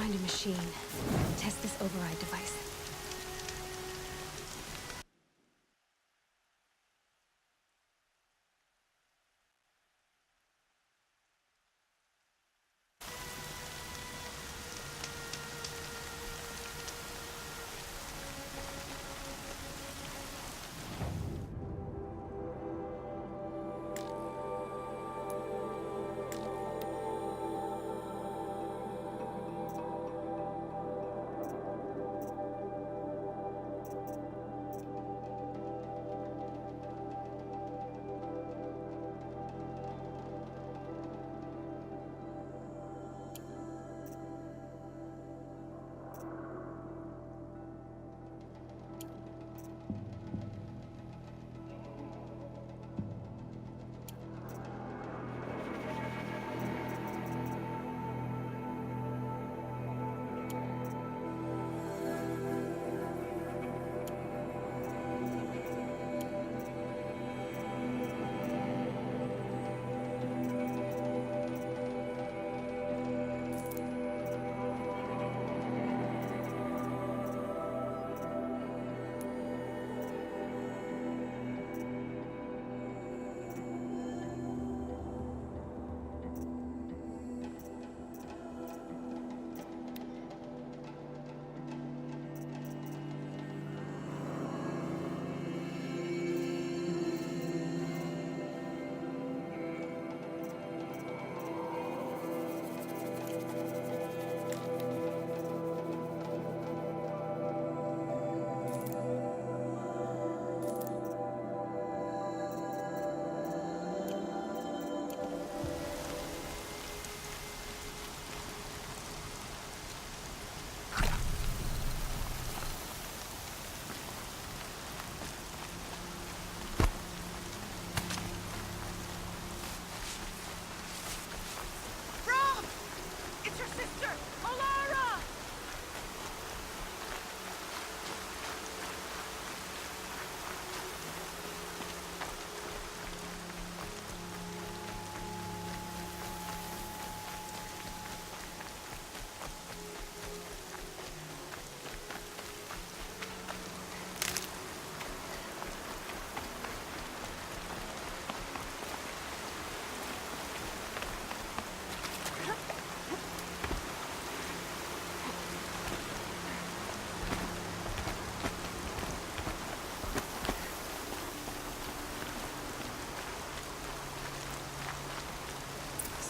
find a machine. Test this override device.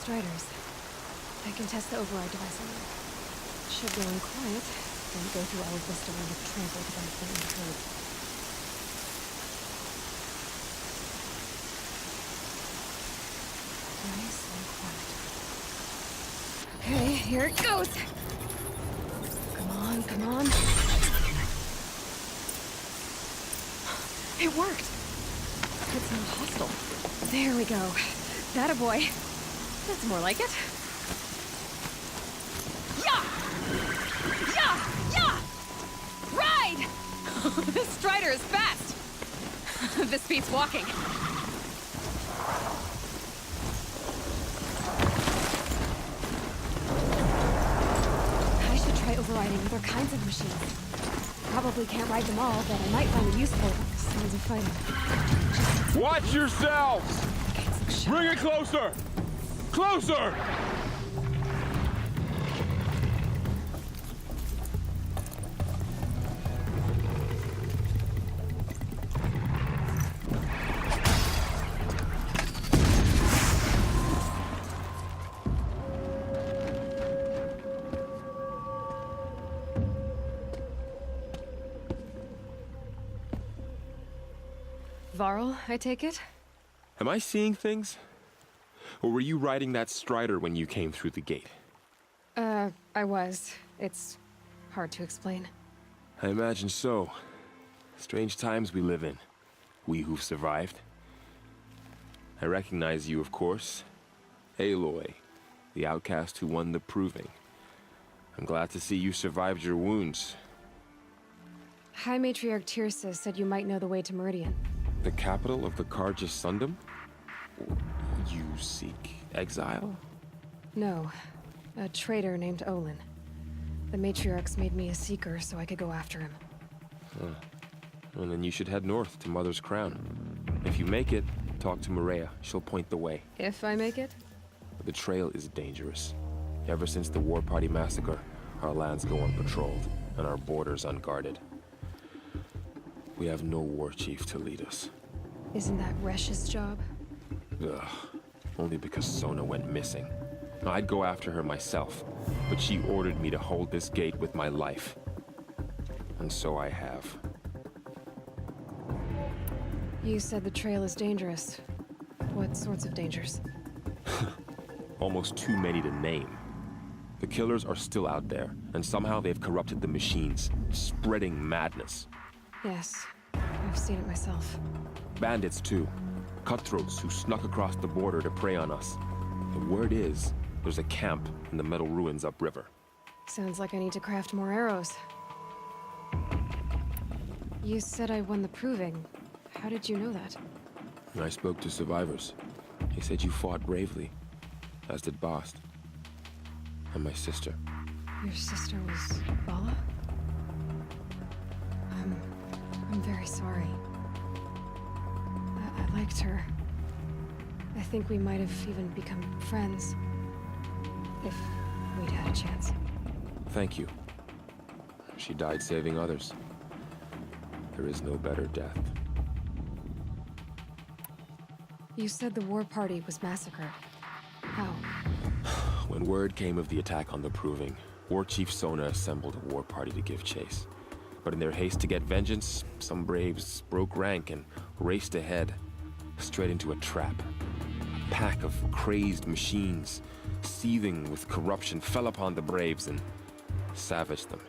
Striders. I can test the override device on them. Should go in quiet, then go through all of this to learn the translate device and encode. Nice and quiet. Okay, here it goes! Come on, come on. It worked! It's not hostile. There we go. That a boy. That's more like it. Yeah! Yeah! Yeah! Ride! This Strider is fast! This beats walking. I should try overriding other kinds of machines. Probably can't ride them all, but I might find it useful. Sounds of fighting. Watch yourselves! Bring it closer! Closer! Varl, I take it? Am I seeing things? Or were you riding that Strider when you came through the gate? I was. It's hard to explain. I imagine so. Strange times we live in. We who've survived. I recognize you, of course. Aloy, the outcast who won the Proving. I'm glad to see you survived your wounds. High Matriarch Tirsa said you might know the way to Meridian. The capital of the Carja Sundom? You seek exile? No. A traitor named Olin. The matriarchs made me a seeker so I could go after him. And then you should head north to Mother's Crown. If you make it, talk to Maria. She'll point the way. If I make it? The trail is dangerous. Ever since the War Party massacre, our lands go unpatrolled, and our borders unguarded. We have no war chief to lead us. Isn't that Resh's job? Ugh. Only because Sona went missing. I'd go after her myself, but she ordered me to hold this gate with my life. And so I have. You said the trail is dangerous. What sorts of dangers? Almost too many to name. The killers are still out there, and somehow they've corrupted the machines, spreading madness. Yes, I've seen it myself. Bandits, too. Cutthroats who snuck across the border to prey on us. The word is, there's a camp in the metal ruins upriver. Sounds like I need to craft more arrows. You said I won the proving. How did you know that? I spoke to survivors. They said you fought bravely, as did Bast. And my sister. Your sister was Bala? I'm very sorry. I liked her. I think we might have even become friends. If we'd had a chance. Thank you. She died saving others. There is no better death. You said the war party was massacred. How? When word came of the attack on the Proving, War Chief Sona assembled a war party to give chase. But in their haste to get vengeance, some braves broke rank and raced ahead, straight into a trap. A pack of crazed machines, seething with corruption, fell upon the braves and savaged them.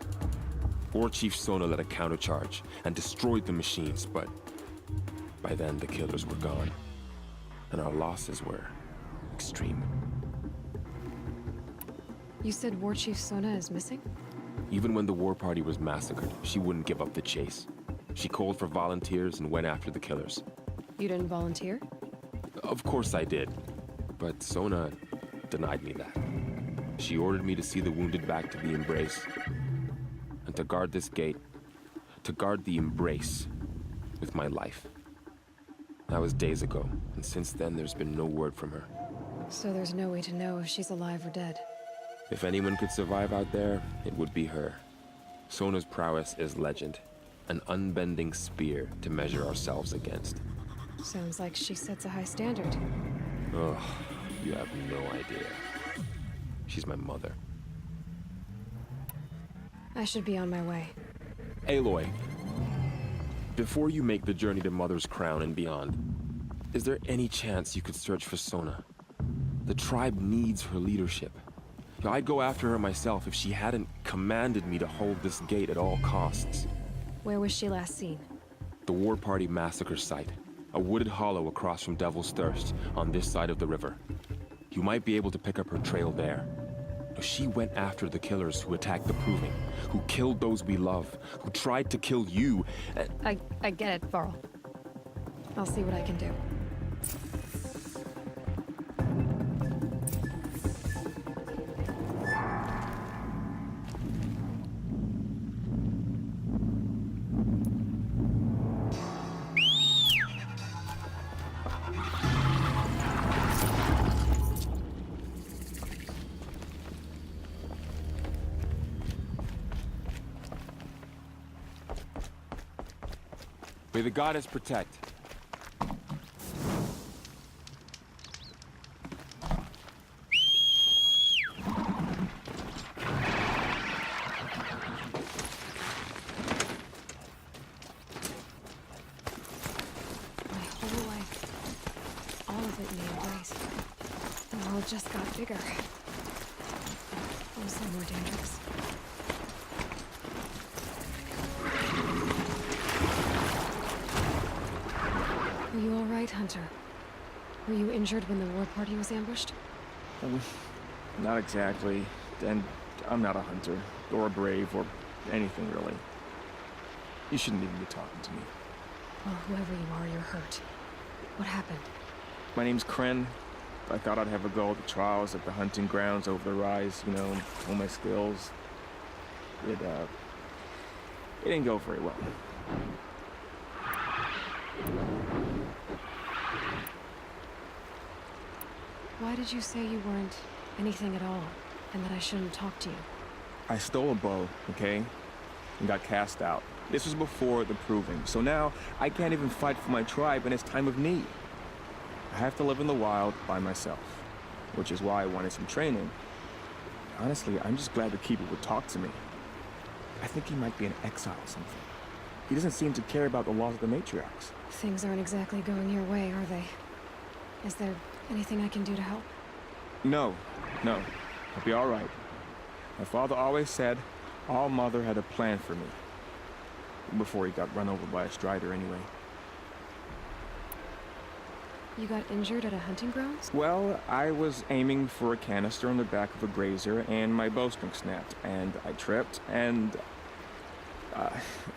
War Chief Sona led a countercharge and destroyed the machines, but by then the killers were gone, and our losses were extreme. You said War Chief Sona is missing? Even when the war party was massacred, she wouldn't give up the chase. She called for volunteers and went after the killers. You didn't volunteer? Of course I did, but Sona denied me that. She ordered me to see the wounded back to the Embrace, and to guard this gate, to guard the Embrace with my life. That was days ago, and since then there's been no word from her. So there's no way to know if she's alive or dead. If anyone could survive out there, it would be her. Sona's prowess is legend, an unbending spear to measure ourselves against. Sounds like she sets a high standard. Ugh, you have no idea. She's my mother. I should be on my way. Aloy, before you make the journey to Mother's Crown and beyond, is there any chance you could search for Sona? The tribe needs her leadership. I'd go after her myself if she hadn't commanded me to hold this gate at all costs. Where was she last seen? The War Party massacre site. A wooded hollow across from Devil's Thirst, on this side of the river. You might be able to pick up her trail there. She went after the killers who attacked the Proving, who killed those we love, who tried to kill you. I get it, Varl. I'll see what I can do. May the goddess protect. My whole life, all of it in the Embrace. The world just got bigger. Also more dangerous. Are you all right, Hunter? Were you injured when the war party was ambushed? Not exactly. And I'm not a hunter, or a brave, or anything really. You shouldn't even be talking to me. Well, whoever you are, you're hurt. What happened? My name's Kren. I thought I'd have a go at the trials at the hunting grounds over the rise, hone my skills. It didn't go very well. Why did you say you weren't anything at all, and that I shouldn't talk to you? I stole a bow, okay? And got cast out. This was before the Proving, so now I can't even fight for my tribe in its time of need. I have to live in the wild by myself, which is why I wanted some training. Honestly, I'm just glad the Keeper would talk to me. I think he might be in exile or something. He doesn't seem to care about the laws of the matriarchs. Things aren't exactly going your way, are they? Is there anything I can do to help? No. I'll be all right. My father always said All Mother had a plan for me. Before he got run over by a strider, anyway. You got injured at a hunting grounds? Well, I was aiming for a canister on the back of a grazer, and my bowstring snapped, and I tripped, and...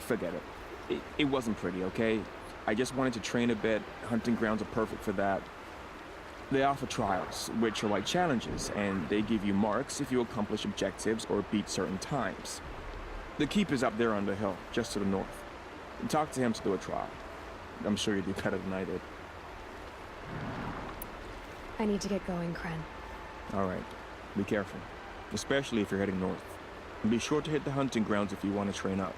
forget it. It wasn't pretty, okay? I just wanted to train a bit. Hunting grounds are perfect for that. They offer trials, which are like challenges, and they give you marks if you accomplish objectives or beat certain times. The Keeper's up there on the hill, just to the north. Talk to him to do a trial. I'm sure you'd do better than I did. I need to get going, Kren. All right. Be careful, especially if you're heading north. And be sure to hit the hunting grounds if you want to train up.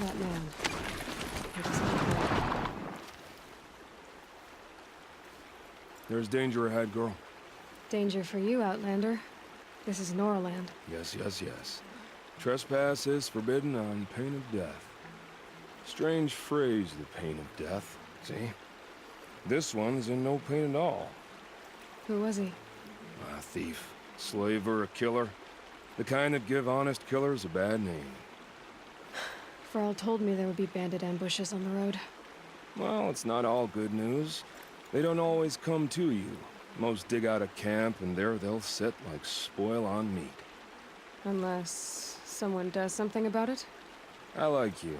that man. I just need to- There's danger ahead, girl. Danger for you, Outlander. This is Norland. Yes, yes, yes. Trespass is forbidden on pain of death. Strange phrase, the pain of death. See? This one's in no pain at all. Who was he? A thief, slaver, a killer. The kind that give honest killers a bad name. Frall told me there would be bandit ambushes on the road. Well, it's not all good news. They don't always come to you. Most dig out a camp, and there they'll sit like spoil on meat. Unless someone does something about it? I like you.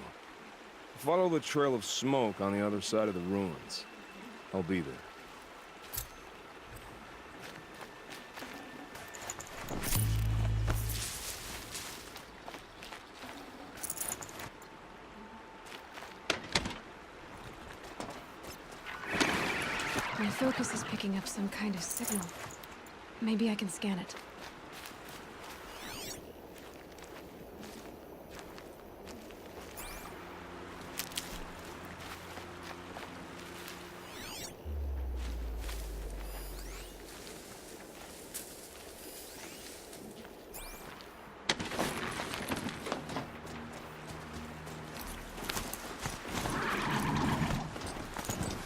Follow the trail of smoke on the other side of the ruins. I'll be there. My focus is picking up some kind of signal. Maybe I can scan it.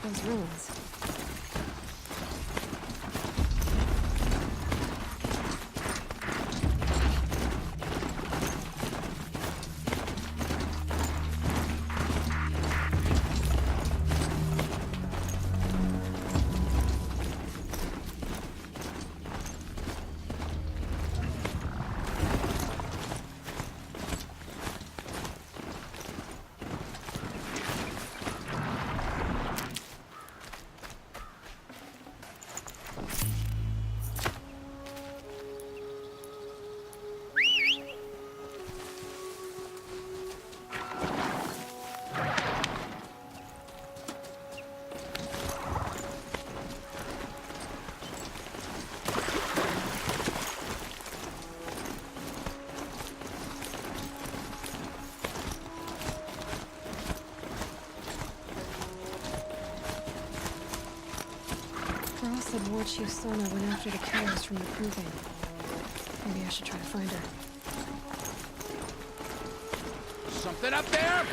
Those ruins. Frall said Ward Chief Sona went after the killers from the Proving. Maybe I should try to find her. Something up there?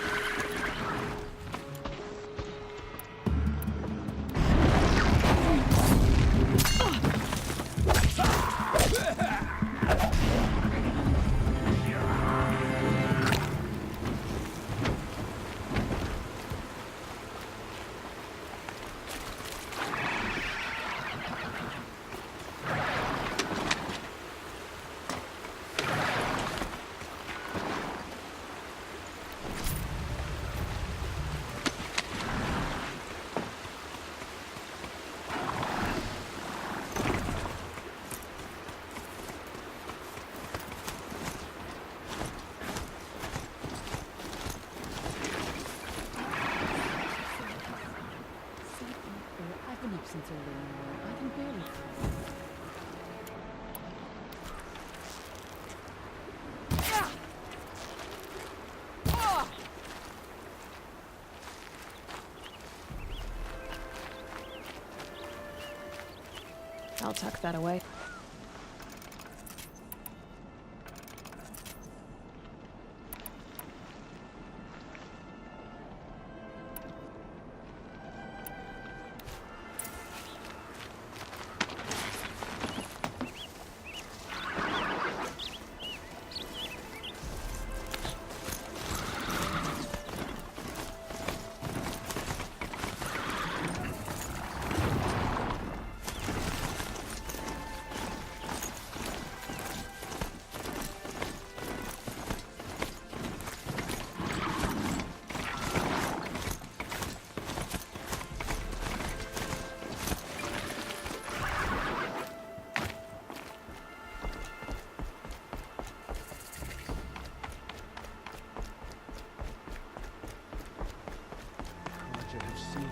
I've been up since early in the morning. I can barely. I'll tuck that away.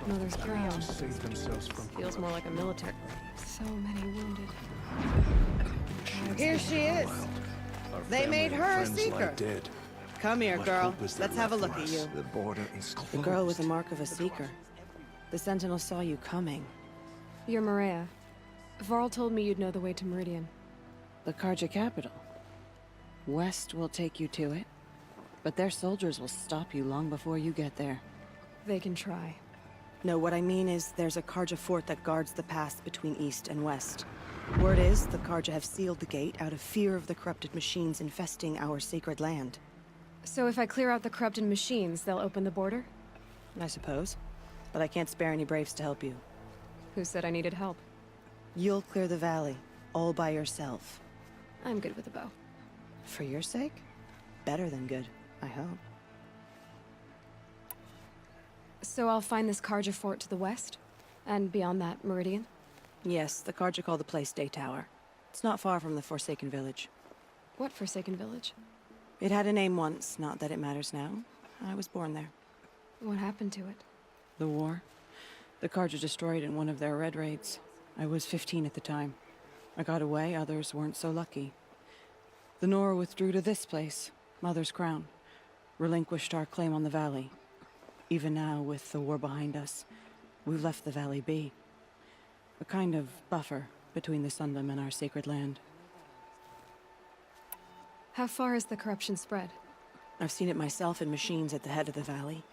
Mother's ground. Feels more like a military. So many wounded. Here she is. They made her a seeker. Dead. Come here, What girl. hope is there Let's have a left look for at us? you. The border is closed. The girl with the mark of a seeker. The Sentinel saw you coming. You're Maria. Varl told me you'd know the way to Meridian. The Karja capital. West will take you to it, but their soldiers will stop you long before you get there. They can try. No, what I mean is there's a Karja fort that guards the pass between East and West. Word is, the Karja have sealed the gate out of fear of the corrupted machines infesting our sacred land. So if I clear out the corrupted machines, they'll open the border? I suppose. But I can't spare any braves to help you. Who said I needed help? You'll clear the valley, all by yourself. I'm good with a bow. For your sake? Better than good, I hope. So I'll find this Karja fort to the west? And beyond that, Meridian? Yes, the Karja call the place Day Tower. It's not far from the Forsaken Village. What Forsaken Village? It had a name once, not that it matters now. I was born there. What happened to it? The war. The Karja destroyed it in one of their red raids. I was 15 at the time. I got away, others weren't so lucky. The Nora withdrew to this place, Mother's Crown. Relinquished our claim on the valley. Even now, with the war behind us, we've left the valley be. A kind of buffer between the Sundom and our sacred land. How far has the corruption spread? I've seen it myself in machines at the head of the valley,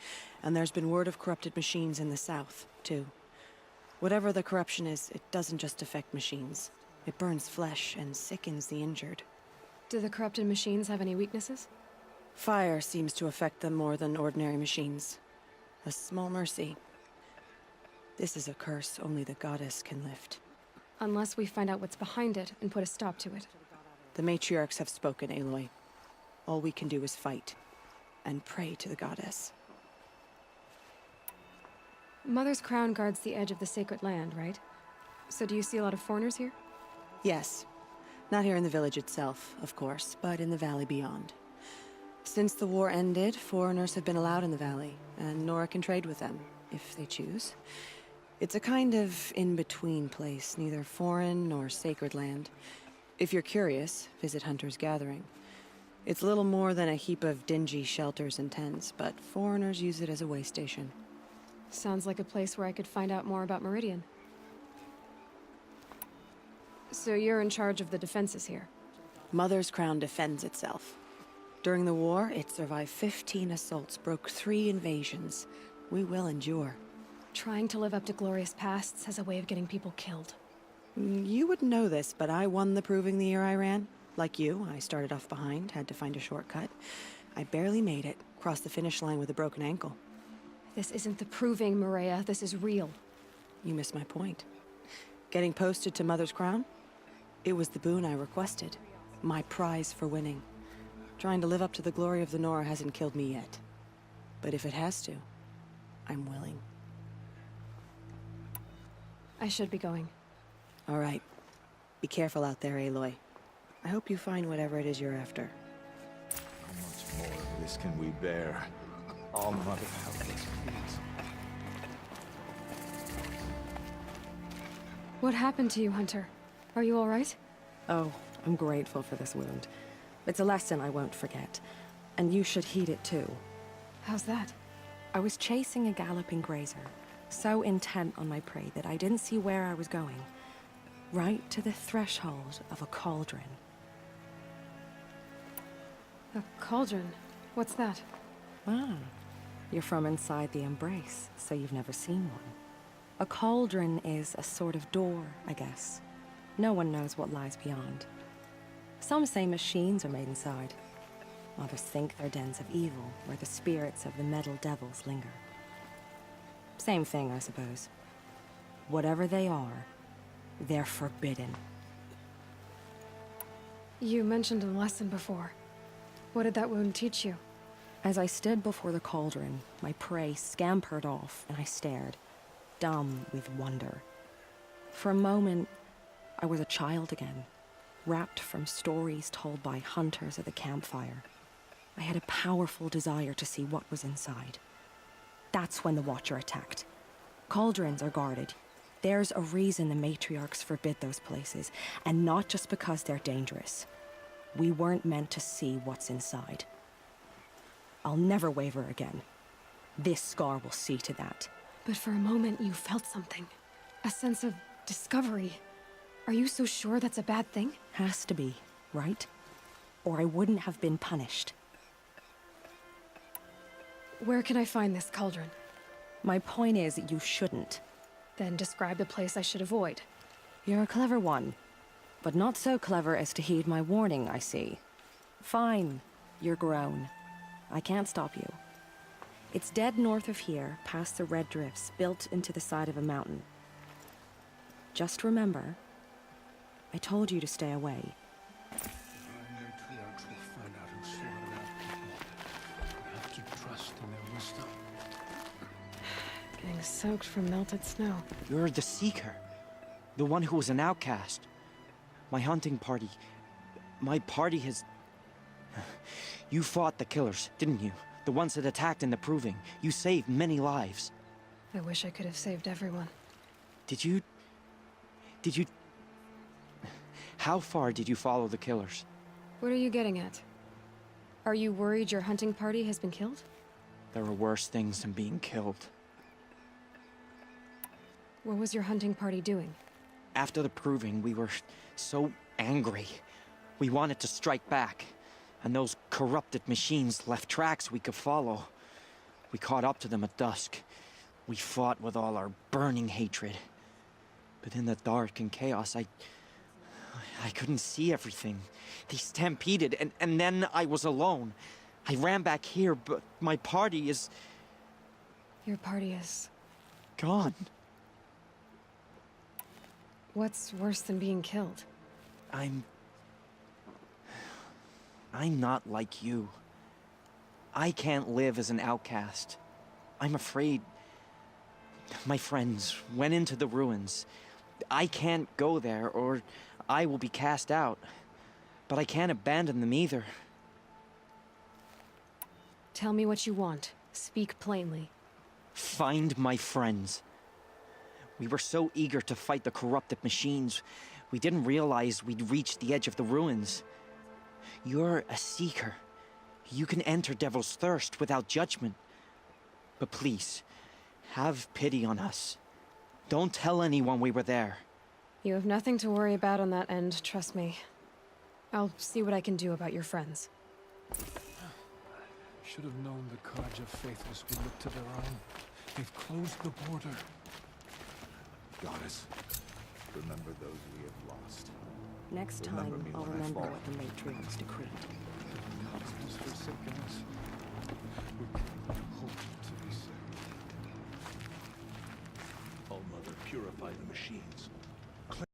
and there's been word of corrupted machines in the south, too. Whatever the corruption is, it doesn't just affect machines. It burns flesh and sickens the injured. Do the corrupted machines have any weaknesses? Fire seems to affect them more than ordinary machines. A small mercy. This is a curse only the goddess can lift. Unless we find out what's behind it and put a stop to it. The matriarchs have spoken, Aloy. All we can do is fight, and pray to the goddess. Mother's Crown guards the edge of the sacred land, right? So do you see a lot of foreigners here? Yes. Not here in the village itself, of course, but in the valley beyond. Since the war ended, foreigners have been allowed in the valley, and Nora can trade with them, if they choose. It's a kind of in-between place, neither foreign nor sacred land. If you're curious, visit Hunter's Gathering. It's little more than a heap of dingy shelters and tents, but foreigners use it as a way station. Sounds like a place where I could find out more about Meridian. So you're in charge of the defenses here? Mother's Crown defends itself. During the war, it survived 15 assaults, broke 3 invasions. We will endure. Trying to live up to glorious pasts has a way of getting people killed. You wouldn't know this, but I won the proving the year I ran. Like you, I started off behind, had to find a shortcut. I barely made it, crossed the finish line with a broken ankle. This isn't the proving, Maria. This is real. You missed my point. Getting posted to Mother's Crown? It was the boon I requested. My prize for winning. Trying to live up to the glory of the Nora hasn't killed me yet. But if it has to, I'm willing. I should be going. All right. Be careful out there, Aloy. I hope you find whatever it is you're after. How much more of this can we bear? All mother help us, please. What happened to you, Hunter? Are you all right? Oh, I'm grateful for this wound. It's a lesson I won't forget. And you should heed it too. How's that? I was chasing a galloping grazer, so intent on my prey that I didn't see where I was going. Right to the threshold of a cauldron. A cauldron? What's that? Ah, you're from inside the Embrace, so you've never seen one. A cauldron is a sort of door, I guess. No one knows what lies beyond. Some say machines are made inside. Others think they're dens of evil, where the spirits of the metal devils linger. Same thing, I suppose. Whatever they are, they're forbidden. You mentioned a lesson before. What did that wound teach you? As I stood before the cauldron, my prey scampered off, and I stared, dumb with wonder. For a moment, I was a child again, wrapped from stories told by hunters at the campfire. I had a powerful desire to see what was inside. That's when the Watcher attacked. Cauldrons are guarded. There's a reason the matriarchs forbid those places, and not just because they're dangerous. We weren't meant to see what's inside. I'll never waver again. This scar will see to that. But for a moment, you felt something. A sense of discovery. Are you so sure that's a bad thing? Has to be, right? Or I wouldn't have been punished. Where can I find this cauldron? My point is, you shouldn't. Then describe the place I should avoid. You're a clever one, but not so clever as to heed my warning, I see. Fine, you're grown. I can't stop you. It's dead north of here, past the red drifts, built into the side of a mountain. Just remember, I told you to stay away. Getting soaked from melted snow. You're the Seeker. The one who was an outcast. My hunting party. My party has... You fought the killers, didn't you? The ones that attacked in the Proving. You saved many lives. I wish I could have saved everyone. Did you... How far did you follow the killers? What are you getting at? Are you worried your hunting party has been killed? There are worse things than being killed. What was your hunting party doing? After the Proving, we were so angry. We wanted to strike back. And those corrupted machines left tracks we could follow. We caught up to them at dusk. We fought with all our burning hatred. But in the dark and chaos, I couldn't see everything. They stampeded, and then I was alone. I ran back here, but my party is... Your party is... gone. What's worse than being killed? I'm not like you. I can't live as an outcast. I'm afraid... My friends went into the ruins. I can't go there, or I will be cast out. But I can't abandon them either. Tell me what you want. Speak plainly. Find my friends. We were so eager to fight the corrupted machines, we didn't realize we'd reached the edge of the ruins. You're a Seeker. You can enter Devil's Thirst without judgment. But please, have pity on us. Don't tell anyone we were there. You have nothing to worry about on that end, trust me. I'll see what I can do about your friends. Should have known the Carja faithless would look to their own. They've closed the border. Goddess, remember those we have lost. Next Remember time, me I'll when I remember fall. what the matriarchs decreed. Gods has forsaken us. We cannot hope to be saved. All Mother, purify the machines.